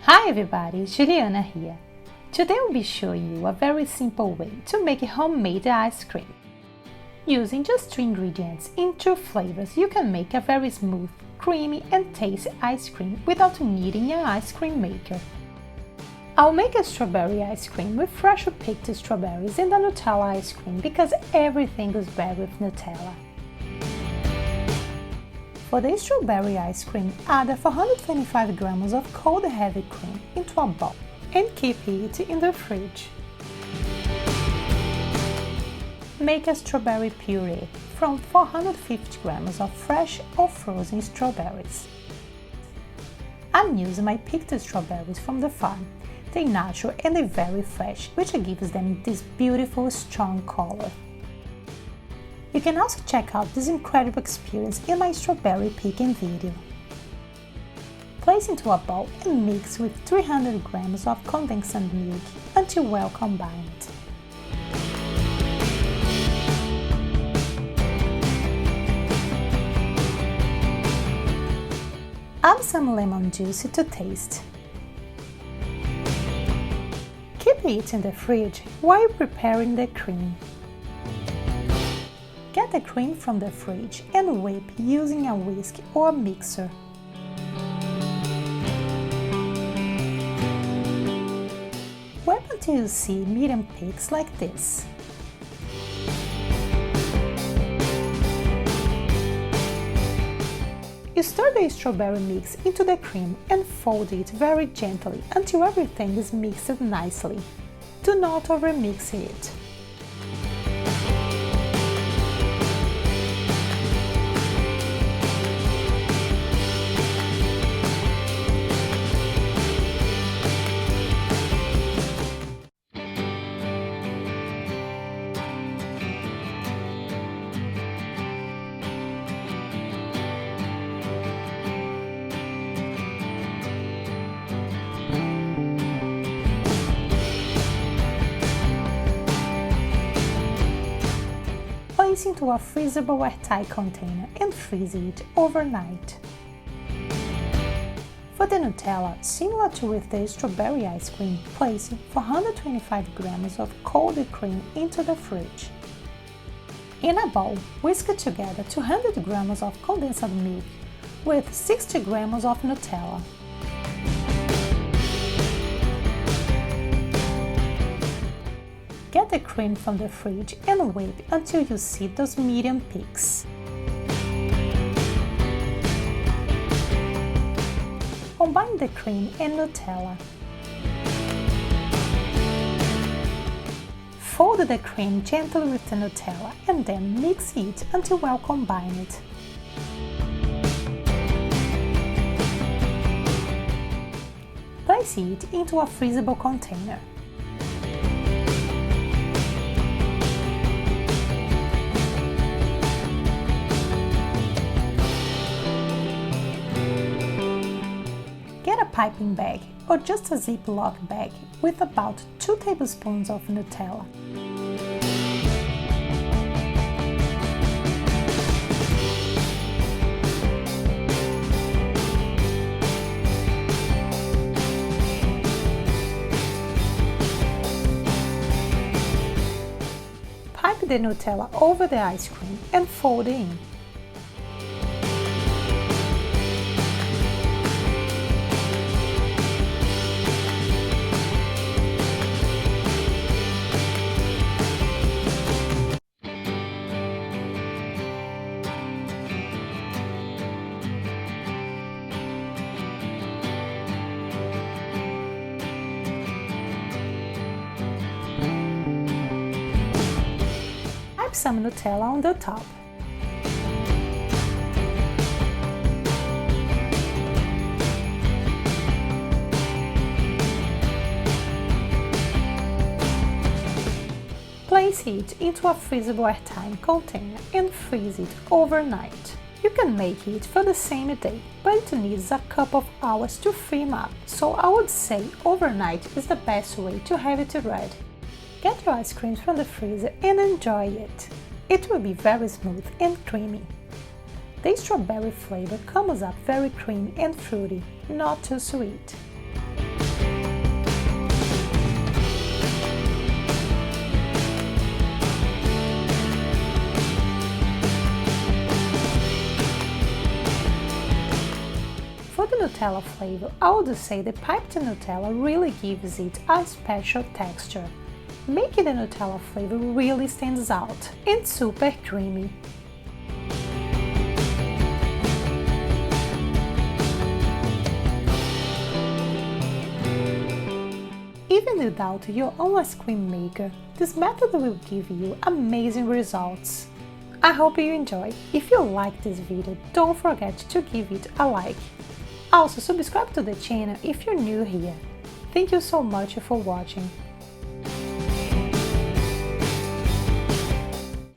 Hi everybody, Juliana here. Today I'll be showing you a very simple way to make homemade ice cream. Using just 2 ingredients in 2 flavors, you can make a very smooth, creamy and tasty ice cream without needing an ice cream maker. I'll make a strawberry ice cream with fresh picked strawberries and a Nutella ice cream because everything goes better with Nutella. For the strawberry ice cream, add 425 grams of cold heavy cream into a bowl and keep it in the fridge. Make a strawberry puree from 450 grams of fresh or frozen strawberries. I'm using my picked strawberries from the farm. They're natural and they're very fresh, which gives them this beautiful strong color. You can also check out this incredible experience in my strawberry picking video. Place into a bowl and mix with 300 grams of condensed milk until well combined. Add some lemon juice to taste. Keep it in the fridge while preparing the cream. Get the cream from the fridge and whip using a whisk or a mixer. Whip until you see medium peaks like this. You stir the strawberry mix into the cream and fold it very gently until everything is mixed nicely. Do not overmix it. Place into a freezable airtight container and freeze it overnight. For the Nutella, similar to with the strawberry ice cream, place 425 grams of cold cream into the fridge. In a bowl, whisk together 200 grams of condensed milk with 60 grams of Nutella. Get the cream from the fridge and whip until you see those medium peaks. Combine the cream and Nutella. Fold the cream gently with the Nutella and then mix it until well combined. Place it into a freezable container. Get a piping bag or just a Ziploc bag with about 2 tablespoons of Nutella. Pipe the Nutella over the ice cream and fold it in. Some Nutella on the top. Place it into a freezable airtight container and freeze it overnight. You can make it for the same day, but it needs a couple of hours to firm up, so I would say overnight is the best way to have it ready. Get your ice cream from the freezer and enjoy it. It will be very smooth and creamy. The strawberry flavor comes up very creamy and fruity, not too sweet. the Nutella flavor, I would say the piped Nutella really gives it a special texture, making the Nutella flavor really stands out and super creamy. Even without your own ice cream maker, this method will give you amazing results. I hope you enjoy. If you like this video, don't forget to give it a like. Also, subscribe to the channel if you're new here. Thank you so much for watching.